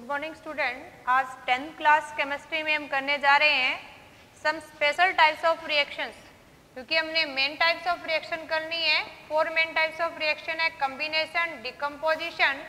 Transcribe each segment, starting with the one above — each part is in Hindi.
गुड मॉर्निंग स्टूडेंट, आज 10th क्लास केमिस्ट्री में हम करने जा रहे हैं some special types of reactions. क्योंकि हमने मेन टाइप्स ऑफ रिएक्शन करनी है, 4 मेन टाइप्स ऑफ रिएक्शन है, कॉम्बिनेशन, डिकम्पोजिशन,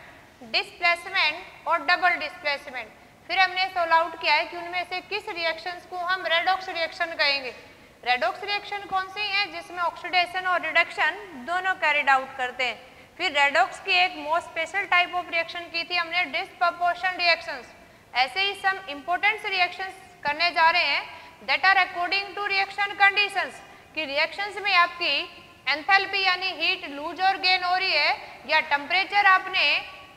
डिस्प्लेसमेंट और डबल डिस्प्लेसमेंट। फिर हमने सोल्व आउट किया है कि उनमें से किस रिएक्शंस को हम रेडॉक्स रिएक्शन कहेंगे। रेडॉक्स रिएक्शन कौन सी है? जिसमें ऑक्सीडेशन और रिडक्शन दोनों कैरिड आउट करते हैं। फिर रेडॉक्स की एक most special type of reaction की थी हमने, डिस्प्रपोर्शन रिएक्शंस। ऐसे ही सम इंपॉर्टेंट रिएक्शंस करने जा रहे हैं that are according to reaction conditions, कि रिएक्शंस में आपकी एंथैल्पी यानी हीट लूज और गेन हो रही है, या टेम्परेचर आपने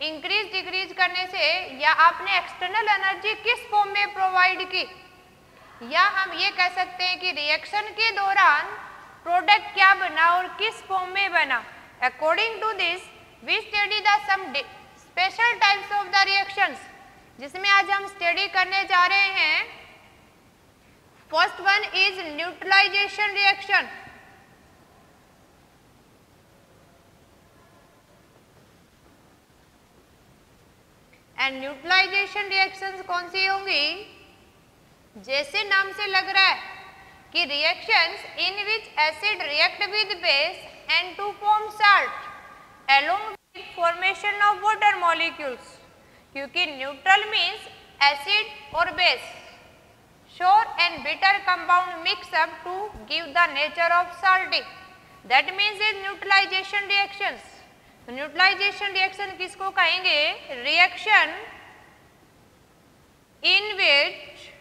इंक्रीज डिक्रीज करने से, या आपने एक्सटर्नल एनर्जी किस फॉर्म में प्रोवाइड की, या हम ये कह सकते हैं कि रिएक्शन के दौरान प्रोडक्ट क्या बना और किस फॉर्म में बना। According to this, we study the some special types of the reactions, जिसमें आज हम स्टडी करने जा रहे हैं। First one is neutralisation reaction. And neutralisation reactions कौन सी होंगी? जैसे नाम से लग रहा है कि reactions in which acid react with base and to form salt along with formation of water molecules, क्योंकि neutral means acid और base, sour and bitter compound mix up to give the nature of salty, that means is neutralization reactions. तो neutralization reaction किसको कहेंगे? reaction in which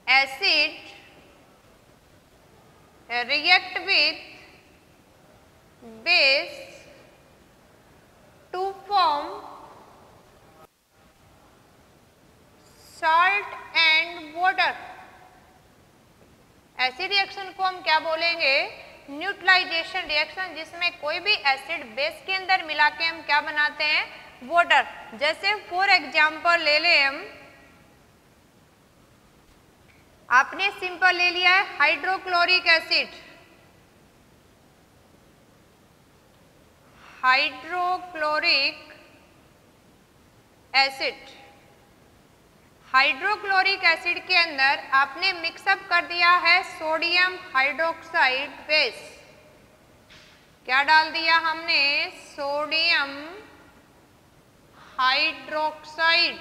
acid react with base to form salt and water। ऐसी रिएक्शन को हम क्या बोलेंगे? न्यूट्रलाइजेशन रिएक्शन, जिसमें कोई भी एसिड बेस के अंदर मिला के हम क्या बनाते हैं? वाटर। जैसे फॉर एग्जांपल ले लें हम, आपने सिंपल ले लिया है hydrochloric acid. Hydrochloric acid, hydrochloric acid के अंदर आपने मिक्सअप कर दिया है सोडियम हाइड्रोक्साइड बेस। क्या डाल दिया हमने? Sodium hydroxide.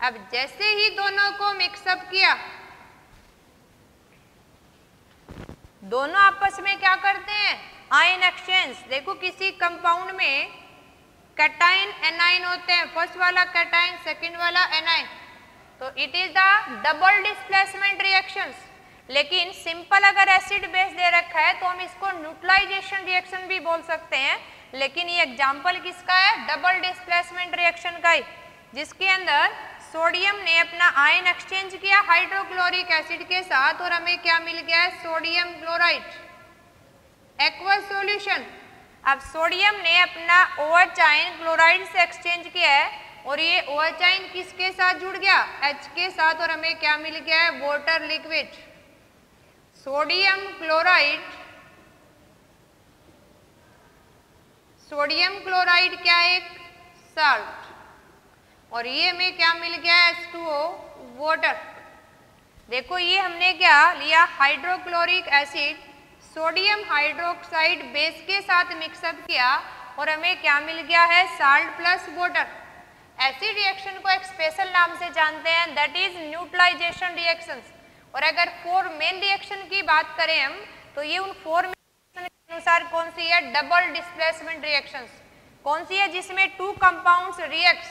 अब जैसे ही दोनों को मिक्सअप किया, दोनों आपस में क्या करते हैं? Ion exchange. देखो किसी कंपाउंड में कैटाइन एनाइन होते हैं, फर्स्ट वाला कैटाइन, सेकंड वाला एनाइन, तो it is the double displacement reactions. लेकिन सिंपल अगर एसिड बेस दे रखा है तो हम इसको न्यूट्रलाइजेशन रिएक्शन भी बोल सकते हैं, लेकिन ये एग्जांपल किसका है? डबल डिस्प्लेसमेंट रिएक्शन का ही, जिसके अंदर सोडियम ने अपना आयन एक्सचेंज किया हाइड्रोक्लोरिक एसिड के साथ और हमें क्या मिल गया है? Sodium chloride, aqueous solution. अब सोडियम ने अपना OH आयन क्लोराइड से एक्सचेंज किया है और ये OH आयन किसके साथ जुड़ गया? H के साथ, और हमें क्या मिल गया है? Water liquid, sodium chloride. Sodium chloride क्या है? एक साल्ट, और ये हमें क्या मिल गया? H2O water. देखो ये हमने क्या लिया? Hydrochloric acid sodium hydroxide base के साथ मिक्सअप किया और हमें क्या मिल गया है? Salt plus water. ऐसी रिएक्शन को एक स्पेशल नाम से जानते हैं, दैट इज न्यूट्रलाइजेशन रिएक्शंस। और अगर 4 मेन रिएक्शन की बात करें हम, तो ये उन 4 मेन रिएक्शन के अनुसार कौन सी है? Double displacement reactions. कौन सी है? जिसमें 2 compounds reacts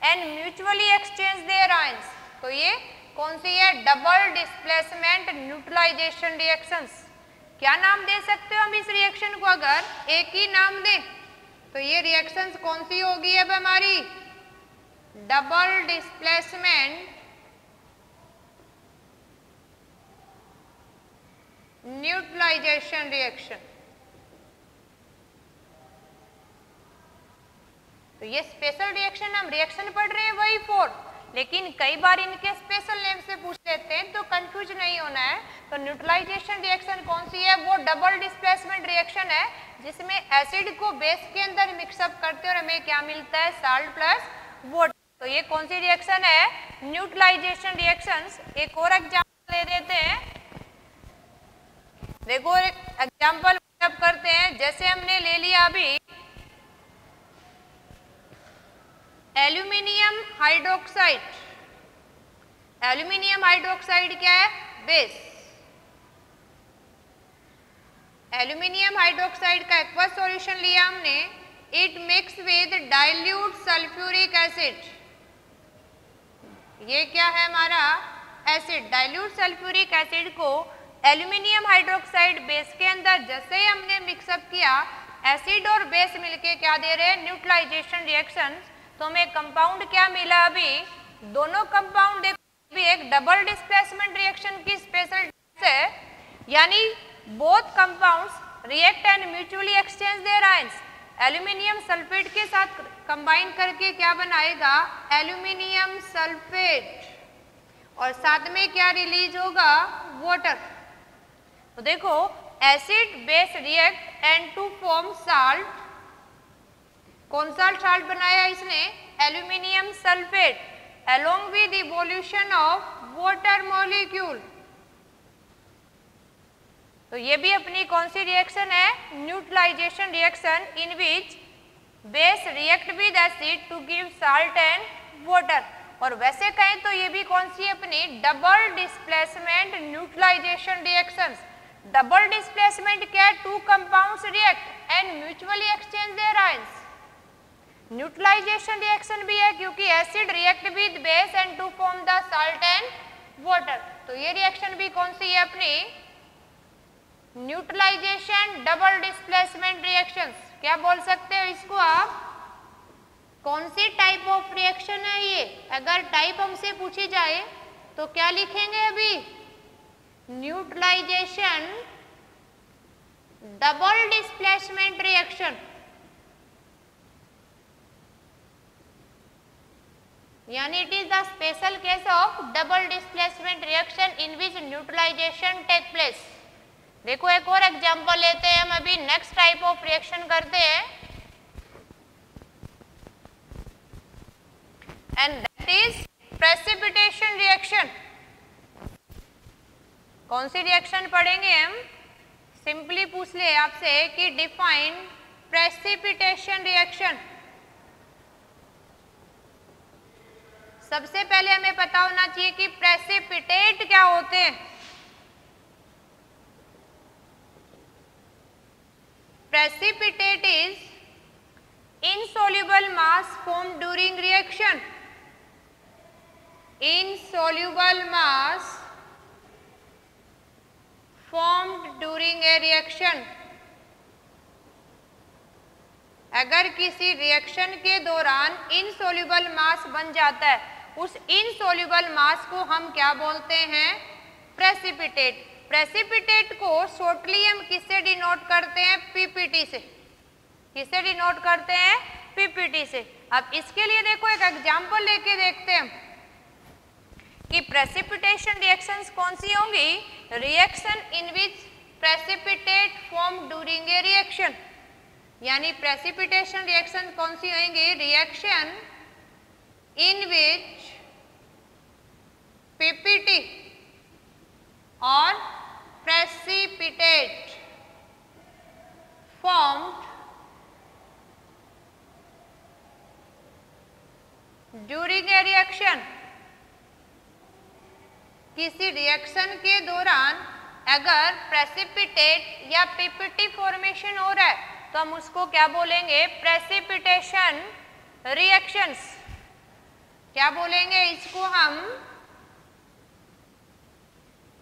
and mutually exchange their ions. तो ये कौन सी है? Double displacement neutralisation reactions. क्या नाम दे सकते हो हम इस रिएक्शन को? अगर एक ही नाम दे तो ये रिएक्शंस कौन सी होगी अब हमारी? Double displacement neutralisation reaction. तो ये स्पेशल रिएक्शन, हम रिएक्शन पढ़ रहे हैं वही 4, लेकिन कई बार इनके स्पेशल नेम से पूछ लेते हैं तो कंफ्यूज नहीं होना है। तो न्यूट्रलाइजेशन रिएक्शन कौन सी है? वो डबल डिस्प्लेसमेंट रिएक्शन है जिसमें एसिड को बेस के अंदर मिक्सअप करते हैं और हमें क्या मिलता है, साल्ट प्लस वाटर। तो ये कौन सी रिएक्शन है, न्यूट्रलाइजेशन रिएक्शंस। एक और एग्जांपल ले देते हैं, देखो एक एग्जांपल करते हैं। जैसे हमने ले लिया अभी एल्यूमिनियम हाइड्रोक्साइड। एल्यूमिनियम हाइड्रोक्साइड क्या है, बेस। एल्यूमिनियम हाइड्रोक्साइड का एक्वस सॉल्यूशन लिया हमने, it mix with dilute sulphuric acid. ये क्या है हमारा एसिड, डाइल्यूट सल्फ्यूरिक एसिड को एल्यूमिनियम हाइड्रोक्साइड बेस के अंदर जैसे ही हमने मिक्सअप किया, एसिड और बेस मिलके क्या दे रहे हैं, न्यूट्रलाइजेशन रिएक्शन। तो हमें कंपाउंड क्या मिला अभी, दोनों कंपाउंड देखो भी एक डबल डिस्प्लेसमेंट रिएक्शन की स्पेशल है, यानी both compounds react and mutually exchange their ions. Aluminium sulphate के साथ कंबाइन करके क्या बनाएगा, एल्यूमिनियम सल्फेट, और साथ में क्या रिलीज होगा, वाटर। तो देखो acid base react and to form salt. कौन सा साल्ट बनाया इसने, aluminium sulphate along with evolution of water molecule. तो ये भी अपनी कौन सी रिएक्शन है, neutralisation reaction in which base react with acid to give salt and water. और वैसे कहें तो ये भी कौन सी अपनी double displacement neutralisation reactions. Double displacement क्या है, two compounds react and mutually exchange their ions. Neutralisation reaction भी है क्योंकि acid react with base and to form the salt and water. तो ये रिएक्शन भी कौन सी है अपनी, न्यूट्रलाइजेशन डबल डिस्प्लेसमेंट रिएक्शंस। क्या बोल सकते हो इसको आप, कौन सी टाइप ऑफ रिएक्शन है ये। अगर टाइप हमसे पूछी जाए तो क्या लिखेंगे अभी, न्यूट्रलाइजेशन डबल डिस्प्लेसमेंट रिएक्शन, यानी it is the special case of double displacement reaction in which neutralisation take place. देखो एक और एग्जांपल लेते हैं हम, अभी नेक्स्ट टाइप ऑफ रिएक्शन करते हैं, and that is precipitation reaction. कौन सी रिएक्शन पढ़ेंगे हम, सिंपली पूछ ले आपसे कि डिफाइन प्रेसिपिटेशन रिएक्शन। सबसे पहले हमें पता होना चाहिए कि प्रेसिपिटेट क्या होते हैं। Precipitate is insoluble mass formed during reaction. Insoluble mass formed during a reaction. अगर किसी रिएक्शन के दौरान इनसोल्यूबल मास बन जाता है, उस इनसोल्यूबल मास को हम क्या बोलते हैं, प्रेसिपिटेट। प्रेसिपिटेट को शॉर्टली हम किससे डिनोट करते हैं, पीपीटी से। किससे डिनोट करते हैं, पीपीटी से। अब इसके लिए देखो एक एग्जांपल लेके देखते हैं कि प्रेसिपिटेशन रिएक्शंस कौन सी होंगी, reaction in which precipitate form during a reaction. यानी प्रेसिपिटेशन रिएक्शन कौन सी होंगी, रिएक्शन इन विच पीपीटी और precipitate formed during a reaction. किसी रिएक्शन के दौरान अगर प्रेसिपिटेट या पीपीटी फॉर्मेशन हो रहा है तो हम उसको क्या बोलेंगे, प्रेसिपिटेशन रिएक्शंस। क्या बोलेंगे इसको हम,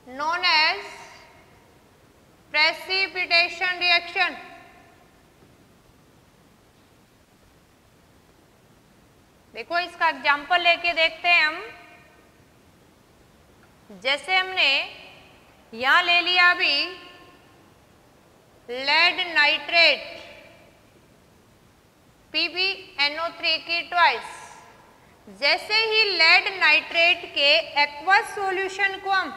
नोन एज प्रेसिपिटेशन रिएक्शन। देखो इसका एग्जाम्पल लेके देखते हैं हम। जैसे हमने यहां ले लिया अभी लेड नाइट्रेट PbNO3 की ट्वाइस। जैसे ही लेड नाइट्रेट के एक्वस सॉल्यूशन को हम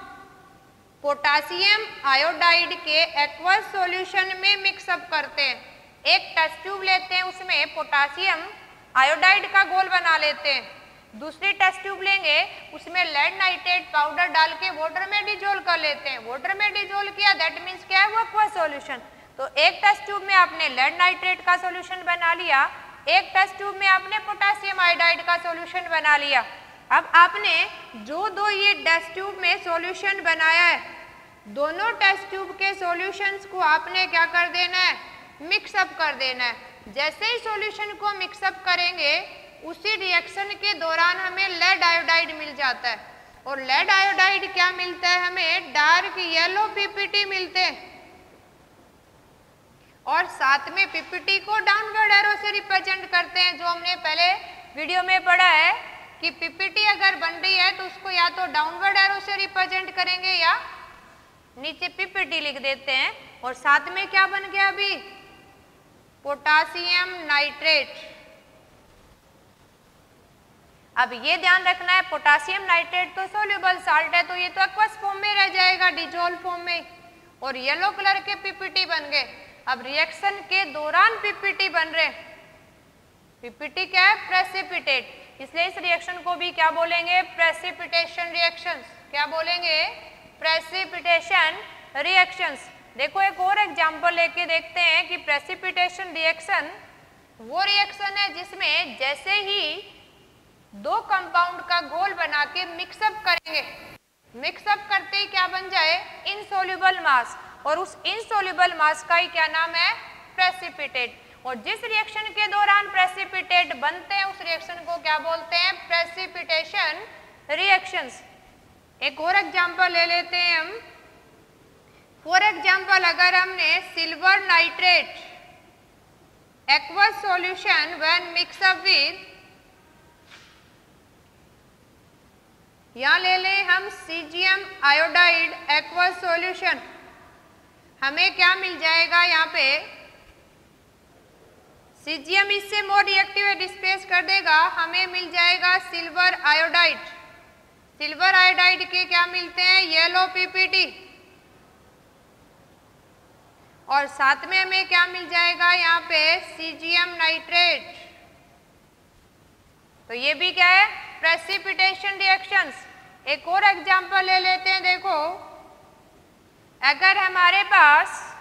पोटासियम आयोडाइड के एक्वस सॉल्यूशन में मिक्सअप करते हैं। एक टेस्ट ट्यूब लेते हैं, उसमें पोटासियम आयोडाइड का घोल बना लेते हैं। दूसरी टेस्ट ट्यूब लेंगे, उसमें लेड नाइट्रेट पाउडर डाल के वाटर में डिजोल्व कर लेते हैं। वाटर में डिजोल्व किया, दैट मीन्स क्या है, वो एक्वस सॉल्यूशन। तो एक टेस्ट ट्यूब में आपने लेड नाइट्रेट का सॉल्यूशन बना लिया, एक टेस्ट ट्यूब में आपने पोटासियम आयोडाइड का सॉल्यूशन बना लिया। अब आपने जो दो ये टेस्ट ट्यूब में सॉल्यूशन बनाया है, दोनों टेस्ट ट्यूब के सॉल्यूशंस को आपने क्या कर देना है, मिक्सअप कर देना है। जैसे ही सॉल्यूशन को मिक्सअप करेंगे, उसी रिएक्शन के दौरान हमें लेड आयोडाइड मिल जाता है। और लेड आयोडाइड क्या मिलता है हमें, डार्क येलो पीपीटी मिलते हैं। और साथ में पीपीटी को डाउनवर्ड एरो से रिप्रेजेंट करते हैं, जो हमने पहले वीडियो में पढ़ा है कि पीपीटी अगर बन रही है तो उसको या तो डाउनवर्ड एरो से रिप्रेजेंट करेंगे या नीचे पीपीटी लिख देते हैं। और साथ में क्या बन गया अभी, पोटासियम नाइट्रेट। अब ये ध्यान रखना है, पोटासियम नाइट्रेट तो सोल्यूबल साल्ट है, तो ये तो एक्वस फॉर्म में रह जाएगा, डिजोल्व फॉर्म में। और येलो कलर के पीपीटी बन गए। अब रिएक्शन के दौरान पीपीटी बन रहे, पीपीटी क्या है, प्रेसिपिटेट। इसलिए इस रिएक्शन को भी क्या बोलेंगे, प्रेसिपिटेशन रिएक्शंस। क्या बोलेंगे, प्रेसिपिटेशन रिएक्शंस। देखो एक और एग्जांपल लेके देखते हैं कि प्रेसिपिटेशन रिएक्शन वो रिएक्शन है जिसमें जैसे ही दो कंपाउंड का घोल बना के मिक्सअप करेंगे, मिक्सअप करते ही क्या बन जाए, इनसोल्यूबल मास। और उस इनसोल्यूबल मास का ही क्या नाम है, प्रेसिपिटेट। और जिस रिएक्शन के दौरान प्रेसिपिटेट बनते हैं, उस रिएक्शन को क्या बोलते हैं, प्रेसिपिटेशन रिएक्शंस। एक और एग्जांपल ले लेते हैं हम। फॉर एग्जांपल, अगर हमने silver nitrate aqueous solution when mix up with, यहां ले लें हम सीजियम आयोडाइड एक्वस सॉल्यूशन, हमें क्या मिल जाएगा, यहाँ पे सीजियम इससे मोर रिएक्टिव है, डिस्प्लेस कर देगा, हमें मिल जाएगा सिल्वर आयोडाइड। सिल्वर आयोडाइड के क्या मिलते हैं, येलो पीपीटी। और साथ में हमें क्या मिल जाएगा, यहाँ पे सीजियम नाइट्रेट। तो ये भी क्या है, प्रेसिपिटेशन रिएक्शंस। एक और एग्जांपल ले लेते हैं। देखो अगर हमारे पास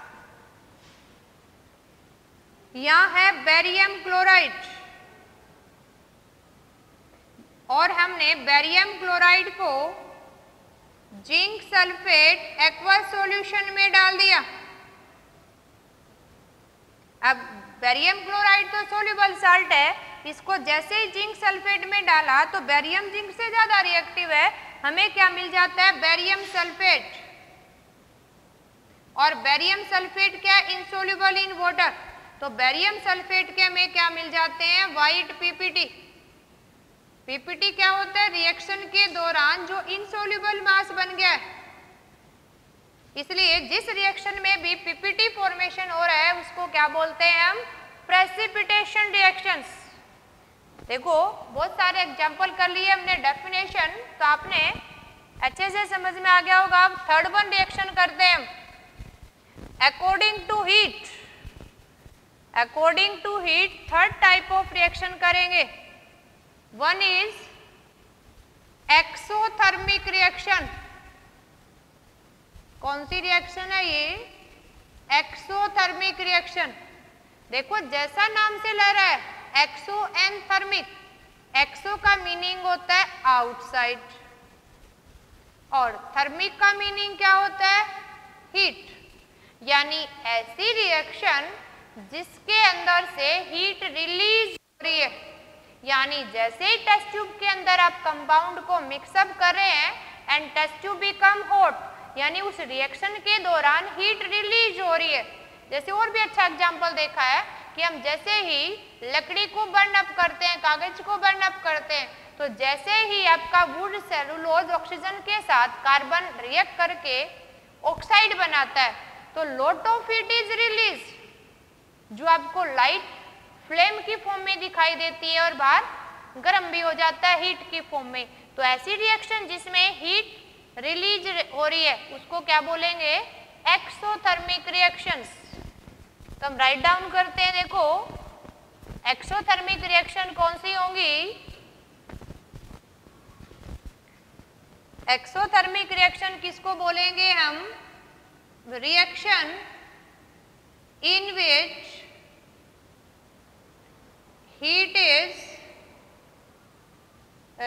यहां है बेरियम क्लोराइड और हमने बेरियम क्लोराइड को जिंक सल्फेट एक्वस सॉल्यूशन में डाल दिया। अब बेरियम क्लोराइड तो सोल्यूबल साल्ट है, इसको जैसे ही जिंक सल्फेट में डाला तो बेरियम जिंक से ज्यादा रिएक्टिव है, हमें क्या मिल जाता है, बेरियम सल्फेट। और बेरियम सल्फेट क्या, इनसोल्यूबल इन वाटर। तो बेरियम सल्फेट के हमें क्या मिल जाते हैं, व्हाइट पीपीटी। पीपीटी क्या होता है, रिएक्शन के दौरान जो इनसोल्यूबल मास बन गया है। इसलिए जिस रिएक्शन में भी पीपीटी फॉर्मेशन हो रहा है उसको क्या बोलते हैं हम, प्रेसिपिटेशन रिएक्शंस। देखो बहुत सारे एग्जांपल कर लिए हमने डेफिनेशन, तो आपने अच्छे से समझ में आ गया होगा। अब थर्ड वन रिएक्शन करते हैं हम, according to heat. According to heat third type of reaction करेंगे। One is exothermic reaction. कौन सी रिएक्शन है ये, एक्सोथर्मिक रिएक्शन। देखो जैसा नाम से ले रहा है, एक्सो एंड थर्मिक। एक्सो का मीनिंग होता है आउटसाइड और थर्मिक का मीनिंग क्या होता है, हीट। यानी ऐसी रिएक्शन जिसके अंदर से हीट रिलीज हो रही है। यानी जैसे ही टेस्ट ट्यूब के अंदर आप कंपाउंड को मिक्सअप कर रहे हैं and test tube become hot, यानी उस रिएक्शन के दौरान हीट रिलीज हो रही है। जैसे और भी अच्छा एग्जांपल देखा है कि हम जैसे ही लकड़ी को बर्न अप करते हैं, कागज को बर्न अप करते हैं, तो जैसे ही आपका वुड सेलुलोज ऑक्सीजन के साथ कार्बन रिएक्ट करके ऑक्साइड बनाता है, तो lot of heat is release, जो आपको लाइट फ्लेम की फॉर्म में दिखाई देती है और बाहर गर्म भी हो जाता है हीट की फॉर्म में। तो ऐसी रिएक्शन जिसमें हीट रिलीज हो रही है उसको क्या बोलेंगे, एक्सोथर्मिक रिएक्शंस। तो हम राइट डाउन करते हैं, देखो एक्सोथर्मिक रिएक्शन कौन सी होंगी, एक्सोथर्मिक रिएक्शन किसको बोलेंगे हम, reaction in which heat is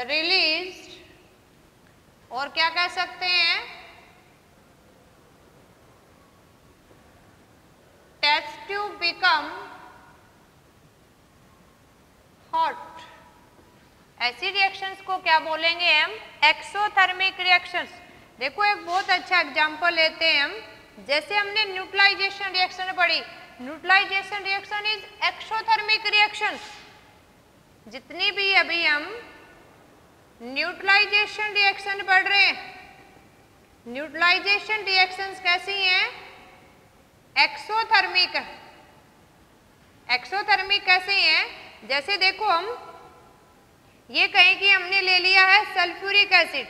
released, और क्या कह सकते हैं, टेस्ट टू बिकम हॉट। ऐसी रिएक्शंस को क्या बोलेंगे हम, एक्सोथर्मिक रिएक्शंस। देखो एक बहुत अच्छा एग्जांपल लेते हैं हम, जैसे हमने न्यूट्रलाइजेशन रिएक्शन पढ़ी, neutralisation reaction is exothermic reactions. जितनी भी अभी हम न्यूट्रलाइजेशन रिएक्शन पढ़ रहे हैं, न्यूट्रलाइजेशन रिएक्शंस कैसी हैं, एक्सोथर्मिक। एक्सोथर्मिक कैसे हैं, जैसे देखो हम ये कहें कि हमने ले लिया है sulphuric acid,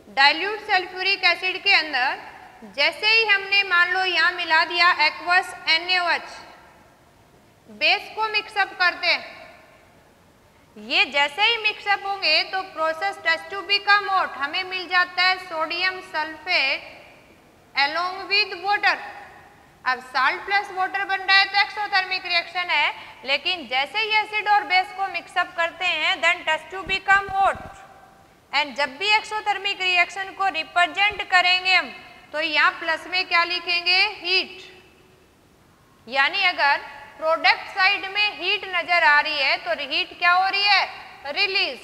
dilute sulphuric acid के अंदर जैसे ही हमने मान लो यहाँ मिला दिया एक्वस NaOH, बेस को मिक्सअप करते हैं, ये जैसे ही मिक्सअप होंगे तो process test to become hot, हमें मिल जाता है sodium sulphate along with water. अब साल्ट प्लस वाटर बन रहा है तो एक्सोथर्मिक रिएक्शन है, लेकिन जैसे ही एसिड और बेस को मिक्सअप करते हैं then test to become hot. And जब भी एक्सोथर्मिक रिएक्शन को रिप्रेजेंट करेंगे हम तो यहाँ प्लस में क्या लिखेंगे, हीट। यानी अगर प्रोडक्ट साइड में हीट नजर आ रही है तो हीट क्या हो रही है, रिलीज।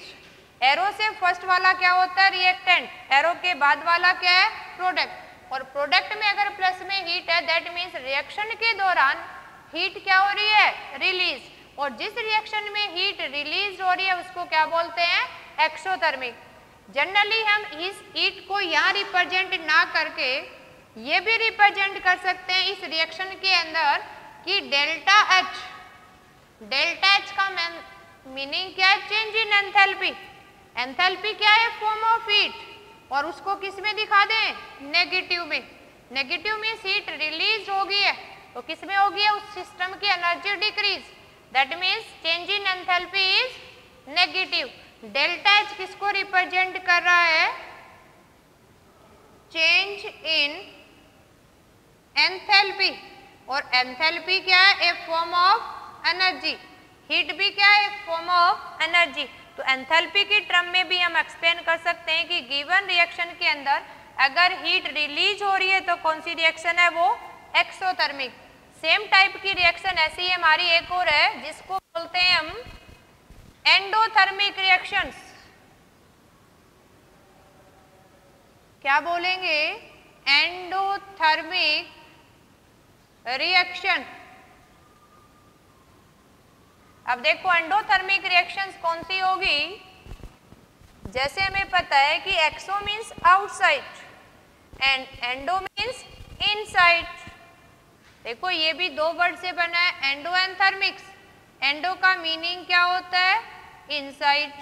एरो से फर्स्ट वाला क्या होता है, रिएक्टेंट, एरो के बाद वाला क्या है, प्रोडक्ट। और प्रोडक्ट में अगर प्लस में हीट है दैट मीन्स रिएक्शन के दौरान हीट क्या हो रही है, रिलीज। और जिस रिएक्शन में हीट रिलीज हो रही है उसको क्या बोलते हैं, एक्सोथर्मिक। जनरली हम इस हीट को यहाँ रिप्रेजेंट ना करके ये भी रिप्रेजेंट कर सकते हैं इस रिएक्शन के अंदर कि डेल्टा H, डेल्टा H का मीनिंग क्या है, चेंज इन एंथैल्पी। एंथैल्पी क्या है, फॉर्म ऑफ हीट, और उसको किस में दिखा दें, नेगेटिव में। नेगेटिव मीन्स हीट रिलीज होगी है तो किस में होगी है, उस सिस्टम की energy decrease, that means change in enthalpy is negative. Delta H किसको रिप्रेजेंट कर रहा है, चेंज इन एंथैल्पी, और एंथैल्पी क्या है, ए फॉर्म ऑफ एनर्जी। हीट भी क्या है, एक फॉर्म ऑफ एनर्जी। तो एंथैल्पी की टर्म में भी हम एक्सप्लेन कर सकते हैं कि गिवन रिएक्शन के अंदर अगर हीट रिलीज हो रही है तो कौन सी रिएक्शन है, वो एक्सोथर्मिक। सेम टाइप की रिएक्शन ऐसी हमारी एक और है जिसको बोलते हैं हम एंडोथर्मिक रिएक्शंस। क्या बोलेंगे, एंडोथर्मिक रिएक्शन। अब देखो एंडोथर्मिक रिएक्शंस कौन सी होगी, जैसे हमें पता है कि exo means outside and endo means inside. देखो ये भी दो वर्ड से बना है, एंडो एंड थर्मिक्स। एंडो का मीनिंग क्या होता है, इनसाइड,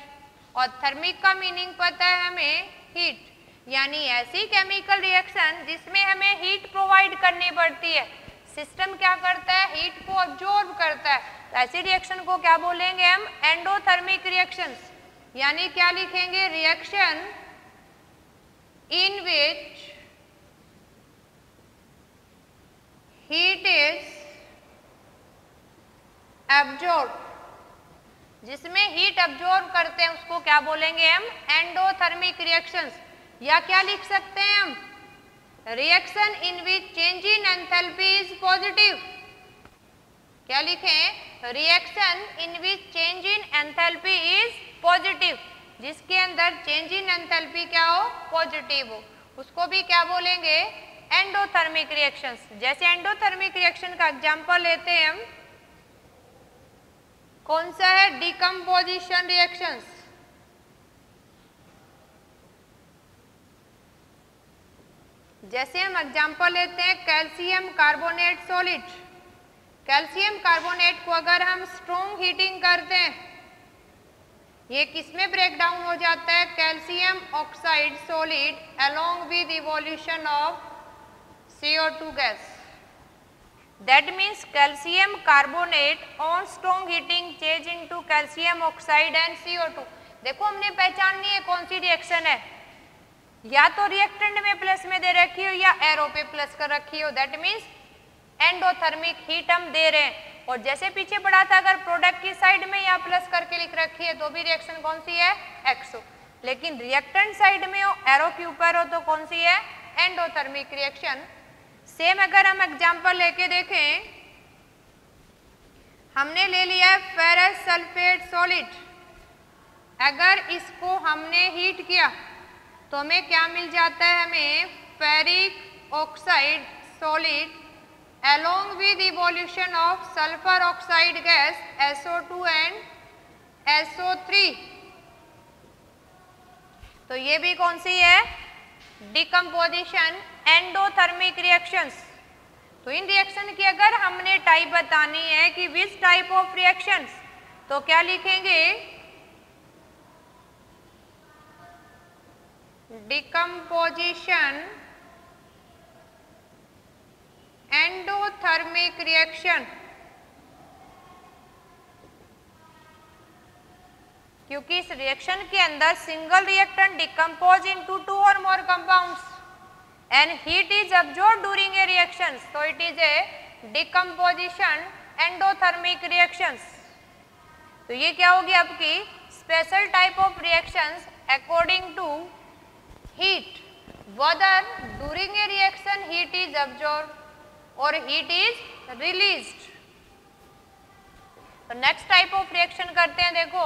और थर्मिक का मीनिंग पता है हमें, हीट। यानी ऐसी केमिकल रिएक्शन जिसमें हमें हीट प्रोवाइड करनी पड़ती है, सिस्टम क्या करता है, हीट को अब्जॉर्ब करता है, तो ऐसी रिएक्शन को क्या बोलेंगे हम, एंडोथर्मिक रिएक्शंस। यानी क्या लिखेंगे, reaction in which heat is absorb, जिसमें हीट अब्जॉर्ब करते हैं उसको क्या बोलेंगे हम, एंडोथर्मिक रिएक्शंस। या क्या लिख सकते हैं हम, reaction in which change in enthalpy is positive. क्या लिखें, reaction in which change in enthalpy is positive, जिसके अंदर चेंज इन एंथैल्पी क्या हो, पॉजिटिव हो, उसको भी क्या बोलेंगे, एंडोथर्मिक रिएक्शंस। जैसे एंडोथर्मिक रिएक्शन का एग्जांपल लेते हैं हम, कौन सा है, डिकम्पोजिशन रिएक्शंस। जैसे हम एग्जांपल लेते हैं calcium carbonate solid. Calcium carbonate को अगर हम स्ट्रॉन्ग हीटिंग करते हैं ये किसमें ब्रेक डाउन हो जाता है? Calcium oxide solid along with evolution of CO2 gas. That means calcium carbonate on strong heating change into calcium oxide and CO2। देखो हमने पहचाननी है कौन सी रिएक्शन है, या तो रिएक्टेंट में प्लस में दे रखी हो या एरो पे प्लस कर रखी हो। दैट मीन्स एंडोथर्मिक हीट हम दे रहे हैं। और जैसे पीछे पढ़ा था, अगर प्रोडक्ट की साइड में या प्लस करके लिख रखी है तो भी रिएक्शन कौन सी है? एक्सो। लेकिन रिएक्टेंट साइड में हो, एरो के ऊपर हो, तो कौन सी है? Endothermic reaction. सेम अगर हम एग्जांपल लेके देखें, हमने ले लिया है फेरस सल्फेट सॉलिड। अगर इसको हमने हीट किया तो हमें क्या मिल जाता है? हमें ferric oxide solid along with evolution of sulfur oxide gas SO2 and SO3। तो ये भी कौन सी है? Decomposition endothermic reactions. तो इन रिएक्शन की अगर हमने टाइप बतानी है कि विच टाइप ऑफ रिएक्शंस, तो क्या लिखेंगे? Decomposition endothermic reaction. क्योंकि इस रिएक्शन के अंदर सिंगल रिएक्टेंट डिकम्पोज इनटू 2 और more compounds and heat is absorbed during a reaction, so it is a decomposition endothermic reactions. तो ये क्या होगी आपकी? Special type of reactions according to heat, whether during a reaction heat is absorbed or heat is released। तो नेक्स्ट टाइप ऑफ रिएक्शन करते हैं। देखो,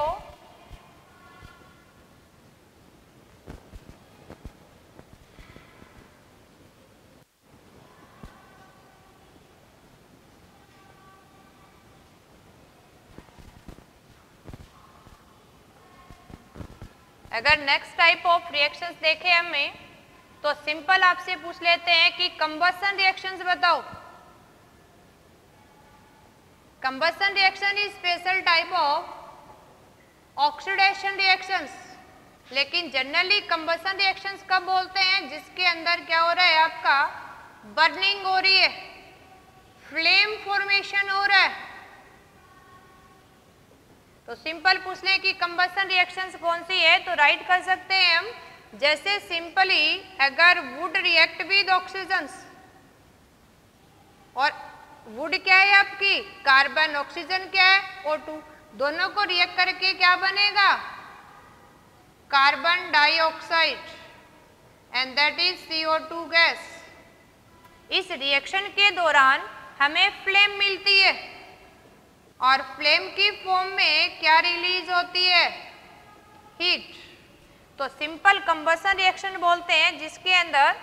अगर नेक्स्ट टाइप ऑफ रिएक्शंस देखें हमें, तो सिंपल आपसे पूछ लेते हैं कि कंबसन रिएक्शंस बताओ। Combustion reaction is special type of oxidation reactions. लेकिन जनरली कंबसन रिएक्शंस कब बोलते हैं? जिसके अंदर क्या हो रहा है? आपका बर्निंग हो रही है, फ्लेम फॉर्मेशन हो रहा है। तो सिंपल पूछ लें कि कंबसन रिएक्शंस कौन सी है, तो राइट कर सकते हैं हम। जैसे सिंपली अगर वुड रिएक्ट विद ऑक्सीजन, और वुड क्या है आपकी? कार्बन, ऑक्सीजन क्या है? O2। दोनों को रिएक्ट करके क्या बनेगा? Carbon dioxide, and that is CO2 gas. इस रिएक्शन के दौरान हमें फ्लेम मिलती है, और फ्लेम की फॉर्म में क्या रिलीज होती है? हीट। तो सिंपल कंबसन रिएक्शन बोलते हैं जिसके अंदर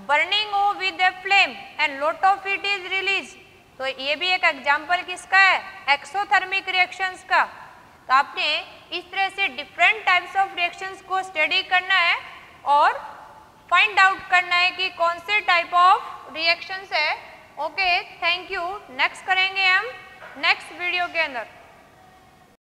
बर्निंग हो with a flame and lot of heat is release. तो ये भी एक एग्जांपल किसका है? एक्सोथर्मिक रिएक्शंस का। तो आपने इस तरह से डिफरेंट टाइप्स ऑफ रिएक्शंस को स्टडी करना है और फाइंड आउट करना है कि कौन से टाइप ऑफ रिएक्शंस है। Okay, thank you. नेक्स्ट करेंगे हम नेक्स्ट वीडियो के अंदर।